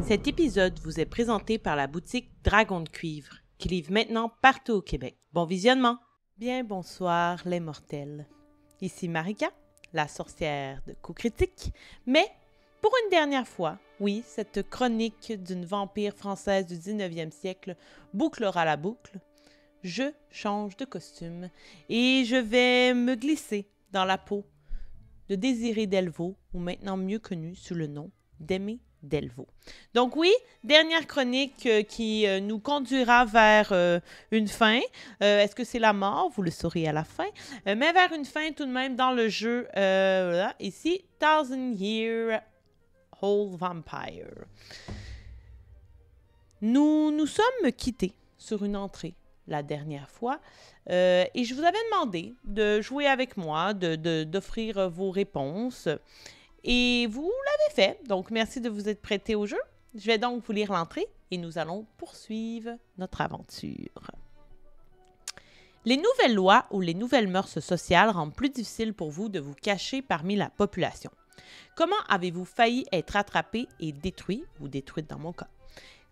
Cet épisode vous est présenté par la boutique Dragon de Cuivre, qui livre maintenant partout au Québec. Bon visionnement! Bien bonsoir les mortels. Ici Marika, la sorcière de coups critiques, mais pour une dernière fois, oui, cette chronique d'une vampire française du 19e siècle bouclera la boucle. Je change de costume et je vais me glisser dans la peau de Désirée Delvaux, ou maintenant mieux connue sous le nom d'Aimée Delvaux. Donc oui, dernière chronique qui nous conduira vers une fin. Est-ce que c'est la mort? Vous le saurez à la fin. Mais vers une fin tout de même dans le jeu, voilà, ici, Thousand Year Old Vampire. Nous nous sommes quittés sur une entrée la dernière fois et je vous avais demandé de jouer avec moi, d'offrir vos réponses. Et vous l'avez fait, donc merci de vous être prêté au jeu. Je vais donc vous lire l'entrée et nous allons poursuivre notre aventure. Les nouvelles lois ou les nouvelles mœurs sociales rendent plus difficile pour vous de vous cacher parmi la population. Comment avez-vous failli être attrapé et détruit, ou détruite dans mon cas?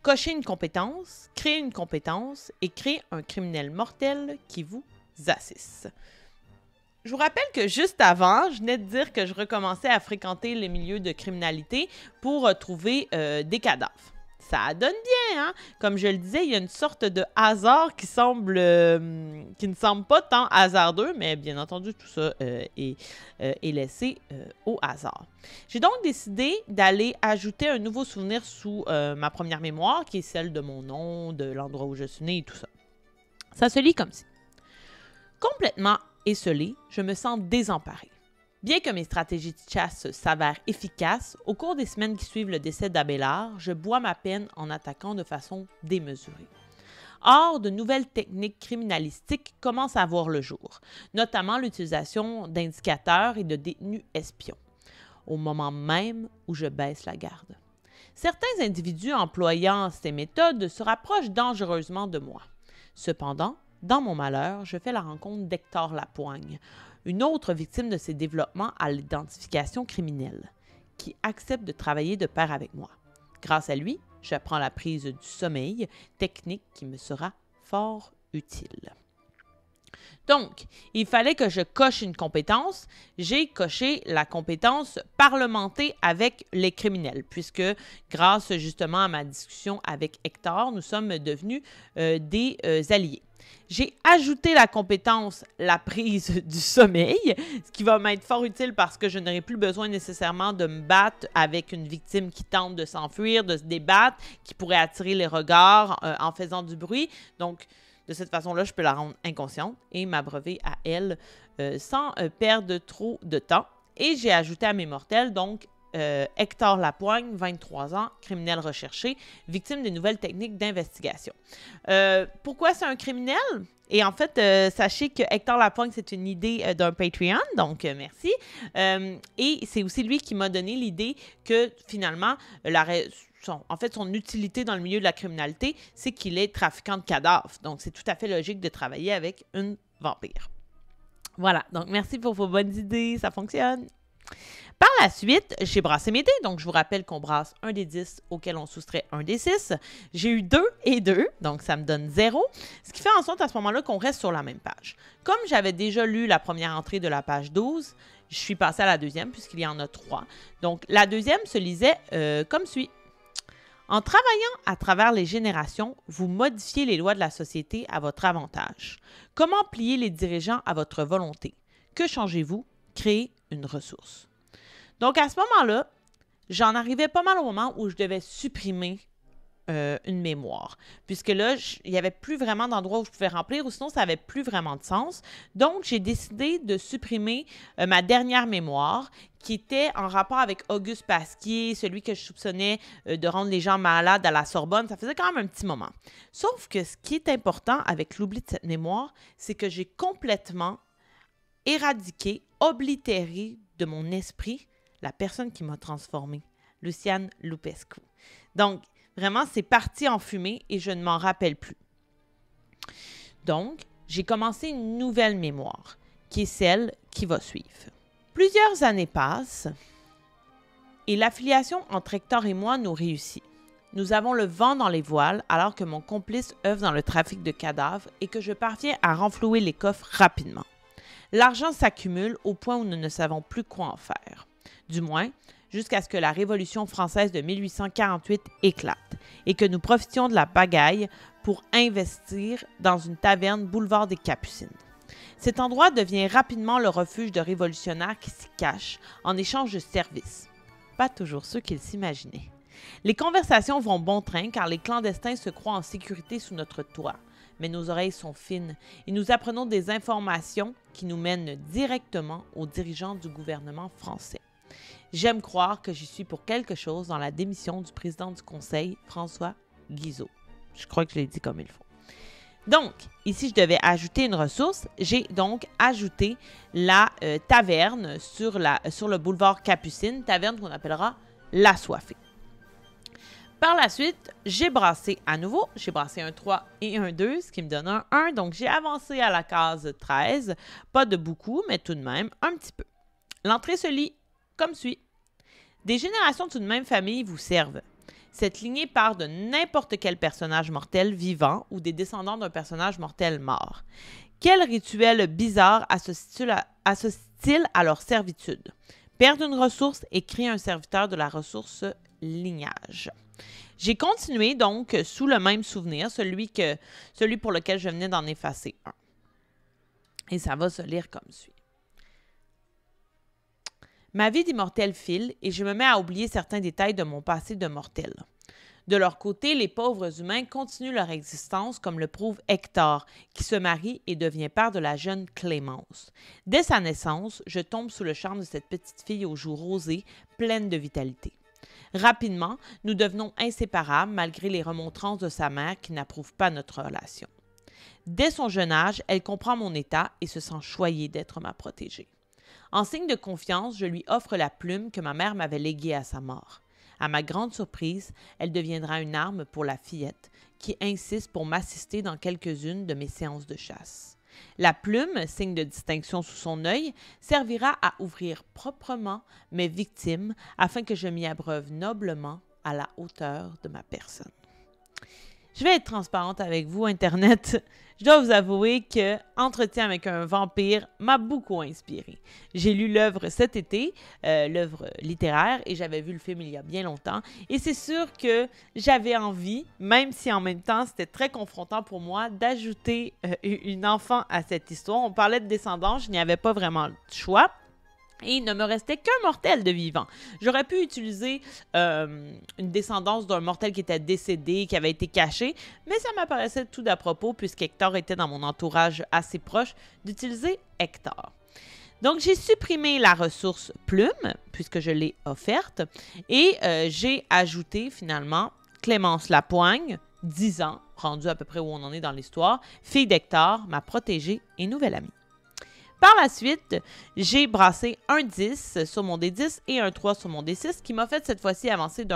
Cocher une compétence, créer une compétence et créer un criminel mortel qui vous assiste. Je vous rappelle que juste avant, je venais de dire que je recommençais à fréquenter les milieux de criminalité pour trouver des cadavres. Ça donne bien, hein? Comme je le disais, il y a une sorte de hasard qui ne semble pas tant hasardeux, mais bien entendu, tout ça est laissé au hasard. J'ai donc décidé d'aller ajouter un nouveau souvenir sous ma première mémoire, qui est celle de mon nom, de l'endroit où je suis né et tout ça. Ça se lit comme ci. Complètement esselé, je me sens désemparée. Bien que mes stratégies de chasse s'avèrent efficaces, au cours des semaines qui suivent le décès d'Abélard, je bois ma peine en attaquant de façon démesurée. Or, de nouvelles techniques criminalistiques commencent à voir le jour, notamment l'utilisation d'indicateurs et de détenus espions, au moment même où je baisse la garde. Certains individus employant ces méthodes se rapprochent dangereusement de moi. Cependant, dans mon malheur, je fais la rencontre d'Hector Lapoigne, une autre victime de ces développements à l'identification criminelle, qui accepte de travailler de pair avec moi. Grâce à lui, j'apprends la prise du sommeil, technique qui me sera fort utile. Donc, il fallait que je coche une compétence. J'ai coché la compétence parlementer avec les criminels, puisque grâce justement à ma discussion avec Hector, nous sommes devenus des alliés. J'ai ajouté la compétence la prise du sommeil, ce qui va m'être fort utile parce que je n'aurai plus besoin nécessairement de me battre avec une victime qui tente de s'enfuir, de se débattre, qui pourrait attirer les regards en faisant du bruit. Donc, de cette façon-là, je peux la rendre inconsciente et m'abreuver à elle sans perdre trop de temps. Et j'ai ajouté à mes mortels, donc, Hector Lapoigne, 23 ans, criminel recherché, victime des nouvelles techniques d'investigation. Pourquoi c'est un criminel? Et en fait, sachez que Hector Lapoigne, c'est une idée d'un Patreon, donc merci. Et c'est aussi lui qui m'a donné l'idée que finalement, son utilité dans le milieu de la criminalité, c'est qu'il est trafiquant de cadavres. Donc, c'est tout à fait logique de travailler avec une vampire. Voilà, donc merci pour vos bonnes idées, ça fonctionne. Par la suite, j'ai brassé mes dés, donc je vous rappelle qu'on brasse un des 10 auquel on soustrait un des 6. J'ai eu 2 et 2, donc ça me donne 0, ce qui fait en sorte à ce moment-là qu'on reste sur la même page. Comme j'avais déjà lu la première entrée de la page 12, je suis passée à la deuxième puisqu'il y en a 3. Donc la deuxième se lisait comme suit. En travaillant à travers les générations, vous modifiez les lois de la société à votre avantage. Comment plier les dirigeants à votre volonté? Que changez-vous? Créer une ressource. Donc, à ce moment-là, j'en arrivais pas mal au moment où je devais supprimer une mémoire. Puisque là, il n'y avait plus vraiment d'endroit où je pouvais remplir ou sinon, ça n'avait plus vraiment de sens. Donc, j'ai décidé de supprimer ma dernière mémoire qui était en rapport avec Auguste Pasquier, celui que je soupçonnais de rendre les gens malades à la Sorbonne. Ça faisait quand même un petit moment. Sauf que ce qui est important avec l'oubli de cette mémoire, c'est que j'ai complètement éradiqué, oblitéré de mon esprit la personne qui m'a transformée, Luciane Lupescu. Donc, vraiment, c'est parti en fumée et je ne m'en rappelle plus. Donc, j'ai commencé une nouvelle mémoire, qui est celle qui va suivre. Plusieurs années passent et l'affiliation entre Hector et moi nous réussit. nous avons le vent dans les voiles alors que mon complice œuvre dans le trafic de cadavres et que je parviens à renflouer les coffres rapidement. L'argent s'accumule au point où nous ne savons plus quoi en faire. Du moins, jusqu'à ce que la Révolution française de 1848 éclate et que nous profitions de la pagaille pour investir dans une taverne boulevard des Capucines. Cet endroit devient rapidement le refuge de révolutionnaires qui s'y cachent en échange de services. Pas toujours ceux qu'ils s'imaginaient. Les conversations vont bon train car les clandestins se croient en sécurité sous notre toit. Mais nos oreilles sont fines et nous apprenons des informations qui nous mènent directement aux dirigeants du gouvernement français. J'aime croire que j'y suis pour quelque chose dans la démission du président du Conseil, François Guizot. Je crois que je l'ai dit comme il faut. Donc, ici, je devais ajouter une ressource. J'ai donc ajouté la taverne sur le boulevard Capucine, taverne qu'on appellera l'Assoiffé. Par la suite, j'ai brassé à nouveau. J'ai brassé un 3 et un 2, ce qui me donne un 1. Donc, j'ai avancé à la case 13. Pas de beaucoup, mais tout de même un petit peu. L'entrée se lit comme suit. Des générations d'une même famille vous servent. Cette lignée part de n'importe quel personnage mortel vivant ou des descendants d'un personnage mortel mort. Quel rituel bizarre associe-t-il à leur servitude? Perdre une ressource et créer un serviteur de la ressource lignage. J'ai continué donc sous le même souvenir, celui pour lequel je venais d'en effacer un. Et ça va se lire comme suit. Ma vie d'immortel file et je me mets à oublier certains détails de mon passé de mortel. De leur côté, les pauvres humains continuent leur existence comme le prouve Hector, qui se marie et devient père de la jeune Clémence. Dès sa naissance, je tombe sous le charme de cette petite fille aux joues rosées, pleine de vitalité. Rapidement, nous devenons inséparables malgré les remontrances de sa mère qui n'approuve pas notre relation. Dès son jeune âge, elle comprend mon état et se sent choyée d'être ma protégée. En signe de confiance, je lui offre la plume que ma mère m'avait léguée à sa mort. À ma grande surprise, elle deviendra une arme pour la fillette, qui insiste pour m'assister dans quelques-unes de mes séances de chasse. La plume, signe de distinction sous son œil, servira à ouvrir proprement mes victimes afin que je m'y abreuve noblement à la hauteur de ma personne. Je vais être transparente avec vous, Internet. Je dois vous avouer que Entretien avec un vampire m'a beaucoup inspiré. J'ai lu l'œuvre cet été, l'œuvre littéraire, et j'avais vu le film il y a bien longtemps. Et c'est sûr que j'avais envie, même si en même temps c'était très confrontant pour moi, d'ajouter une enfant à cette histoire. On parlait de descendance, je n'y avais pas vraiment le choix. Et il ne me restait qu'un mortel de vivant. J'aurais pu utiliser une descendance d'un mortel qui était décédé, qui avait été caché, mais ça m'apparaissait tout d'à propos, puisqu'Hector était dans mon entourage assez proche, d'utiliser Hector. Donc, j'ai supprimé la ressource plume, puisque je l'ai offerte, et j'ai ajouté finalement Clémence Lapoigne, 10 ans, rendue à peu près où on en est dans l'histoire, fille d'Hector, ma protégée et nouvelle amie. Par la suite, j'ai brassé un 10 sur mon D10 et un 3 sur mon D6, qui m'a fait cette fois-ci avancer de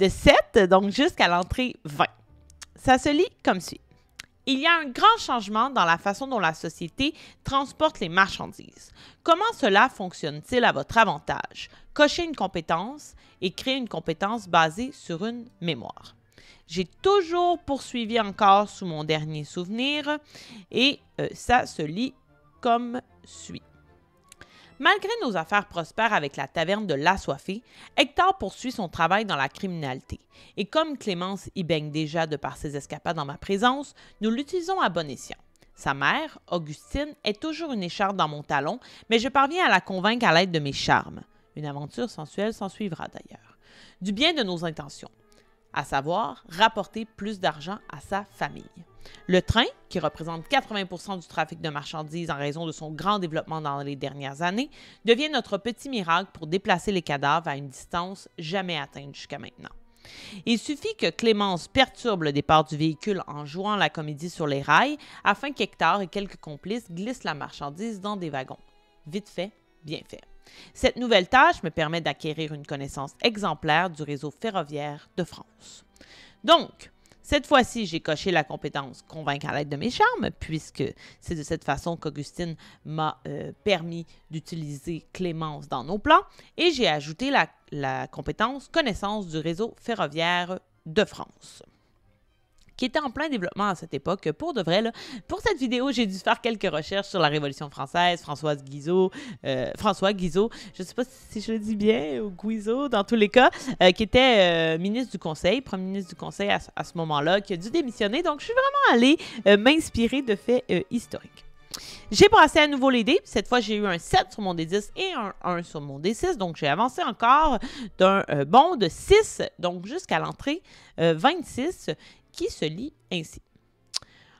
7, donc jusqu'à l'entrée 20. Ça se lit comme suit. Il y a un grand changement dans la façon dont la société transporte les marchandises. Comment cela fonctionne-t-il à votre avantage? Cochez une compétence et créer une compétence basée sur une mémoire. J'ai toujours poursuivi encore sous mon dernier souvenir et ça se lit comme suit. Malgré nos affaires prospères avec la taverne de l'Assoiffé, Hector poursuit son travail dans la criminalité. Et comme Clémence y baigne déjà de par ses escapades en ma présence, nous l'utilisons à bon escient. Sa mère, Augustine, est toujours une écharpe dans mon talon, mais je parviens à la convaincre à l'aide de mes charmes. Une aventure sensuelle s'en suivra d'ailleurs. Du bien de nos intentions. À savoir, rapporter plus d'argent à sa famille. Le train, qui représente 80% du trafic de marchandises en raison de son grand développement dans les dernières années, devient notre petit miracle pour déplacer les cadavres à une distance jamais atteinte jusqu'à maintenant. Il suffit que Clémence perturbe le départ du véhicule en jouant la comédie sur les rails afin qu'Hector et quelques complices glissent la marchandise dans des wagons. Vite fait, bien fait. Cette nouvelle tâche me permet d'acquérir une connaissance exemplaire du réseau ferroviaire de France. Donc, Cette fois-ci, j'ai coché la compétence « Convaincre à l'aide de mes charmes » puisque c'est de cette façon qu'Augustine m'a permis d'utiliser Clémence dans nos plans et j'ai ajouté la compétence « Connaissance du réseau ferroviaire de France » qui était en plein développement à cette époque. Pour de vrai, là, pour cette vidéo, j'ai dû faire quelques recherches sur la Révolution française, François Guizot, je ne sais pas si je le dis bien, ou Guizot, dans tous les cas, qui était ministre du Conseil, premier ministre du Conseil à ce moment-là, qui a dû démissionner. Donc, je suis vraiment allée m'inspirer de faits historiques. J'ai brassé à nouveau les dés. Cette fois, j'ai eu un 7 sur mon D10 et un 1 sur mon D6. Donc, j'ai avancé encore d'un bond de 6, donc jusqu'à l'entrée 26, qui se lit ainsi.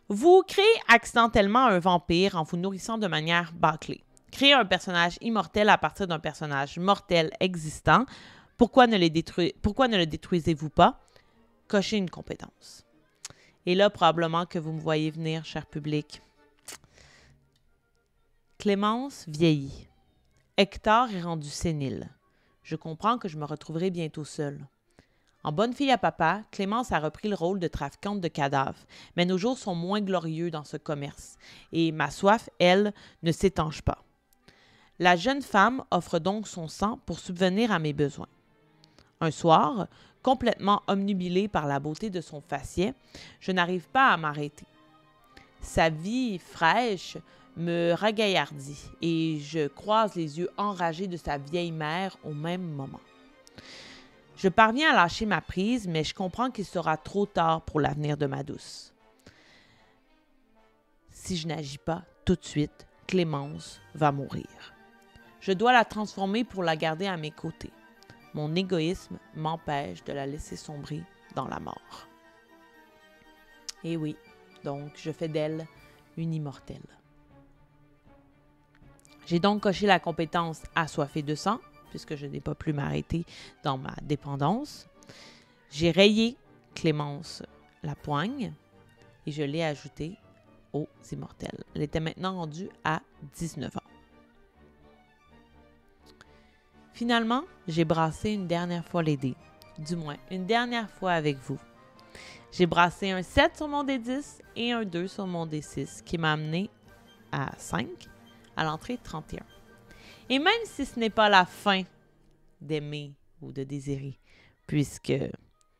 Vous créez accidentellement un vampire en vous nourrissant de manière bâclée. Créez un personnage immortel à partir d'un personnage mortel existant. Pourquoi ne le détruisez-vous pas? Cochez une compétence. Et là, probablement que vous me voyez venir, cher public. Clémence vieillit. Hector est rendu sénile. Je comprends que je me retrouverai bientôt seule. En bonne fille à papa, Clémence a repris le rôle de trafiquante de cadavres, mais nos jours sont moins glorieux dans ce commerce, et ma soif, elle, ne s'étanche pas. La jeune femme offre donc son sang pour subvenir à mes besoins. Un soir, complètement obnubilée par la beauté de son faciès, je n'arrive pas à m'arrêter. Sa vie fraîche me ragaillardit, et je croise les yeux enragés de sa vieille mère au même moment. Je parviens à lâcher ma prise, mais je comprends qu'il sera trop tard pour l'avenir de ma douce. Si je n'agis pas tout de suite, Clémence va mourir. Je dois la transformer pour la garder à mes côtés. Mon égoïsme m'empêche de la laisser sombrer dans la mort. Et oui, donc je fais d'elle une immortelle. J'ai donc coché la compétence « Assoiffée de sang », puisque je n'ai pas pu m'arrêter dans ma dépendance. J'ai rayé Clémence Lapoigne et je l'ai ajoutée aux immortels. Elle était maintenant rendue à 19 ans. Finalement, j'ai brassé une dernière fois les dés. Du moins, une dernière fois avec vous. J'ai brassé un 7 sur mon D10 et un 2 sur mon D6, qui m'a amené à 5, à l'entrée 31. Et même si ce n'est pas la fin d'aimer ou de désirer, puisque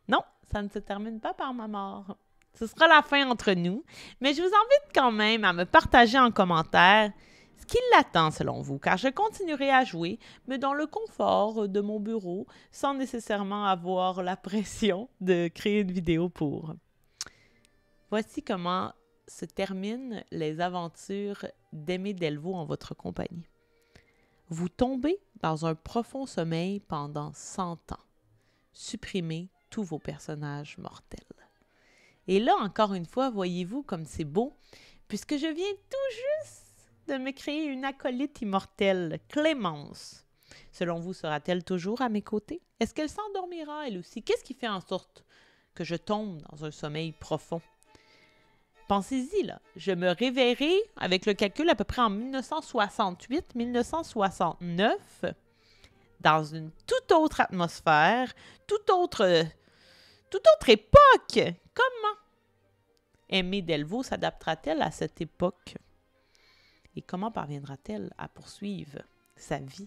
non, ça ne se termine pas par ma mort. Ce sera la fin entre nous, mais je vous invite quand même à me partager en commentaire ce qui l'attend selon vous, car je continuerai à jouer, mais dans le confort de mon bureau, sans nécessairement avoir la pression de créer une vidéo pour. Voici comment se terminent les aventures d'Aimé Delvaux en votre compagnie. Vous tombez dans un profond sommeil pendant 100 ans. Supprimez tous vos personnages mortels. Et là, encore une fois, voyez-vous comme c'est beau, puisque je viens tout juste de me créer une acolyte immortelle, Clémence. Selon vous, sera-t-elle toujours à mes côtés? Est-ce qu'elle s'endormira elle aussi? Qu'est-ce qui fait en sorte que je tombe dans un sommeil profond? Pensez-y, là. Je me réveillerai avec le calcul à peu près en 1968-1969, dans une toute autre atmosphère, toute autre époque. Comment Aimé Delvaux s'adaptera-t-elle à cette époque? Et comment parviendra-t-elle à poursuivre sa vie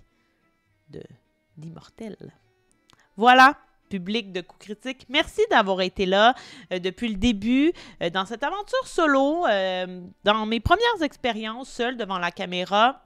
d'immortel? Voilà, public de Coups Critiques. Merci d'avoir été là depuis le début dans cette aventure solo, dans mes premières expériences seules devant la caméra.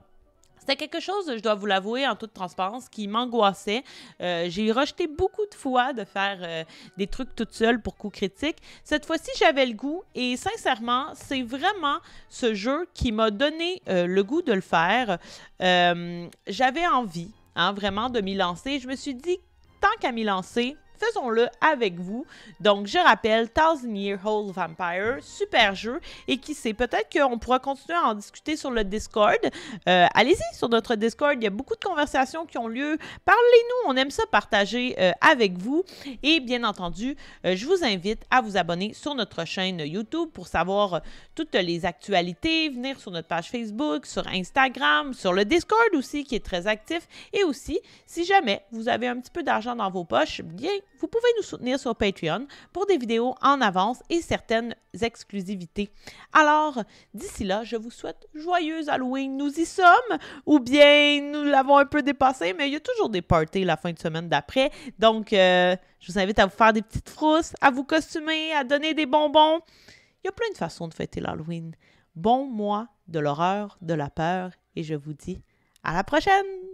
C'était quelque chose, je dois vous l'avouer en toute transparence, qui m'angoissait. J'ai rejeté beaucoup de fois de faire des trucs toute seule pour Coups Critiques. Cette fois-ci, j'avais le goût et sincèrement, c'est vraiment ce jeu qui m'a donné le goût de le faire. J'avais envie, vraiment, de m'y lancer. Je me suis dit, tant qu'à m'y lancer, faisons-le avec vous. Donc, je rappelle, Thousand Year Old Vampire, super jeu. Et qui sait, peut-être qu'on pourra continuer à en discuter sur le Discord. Allez-y sur notre Discord, il y a beaucoup de conversations qui ont lieu. Parlez-nous, on aime ça partager avec vous. Et bien entendu, je vous invite à vous abonner sur notre chaîne YouTube pour savoir toutes les actualités, venir sur notre page Facebook, sur Instagram, sur le Discord aussi qui est très actif. Et aussi, si jamais vous avez un petit peu d'argent dans vos poches, bien vous pouvez nous soutenir sur Patreon pour des vidéos en avance et certaines exclusivités. Alors, d'ici là, je vous souhaite joyeux Halloween. Nous y sommes, ou bien nous l'avons un peu dépassé, mais il y a toujours des parties la fin de semaine d'après. Donc, je vous invite à vous faire des petites frousses, à vous costumer, à donner des bonbons. Il y a plein de façons de fêter l'Halloween. Bon mois de l'horreur, de la peur, et je vous dis à la prochaine!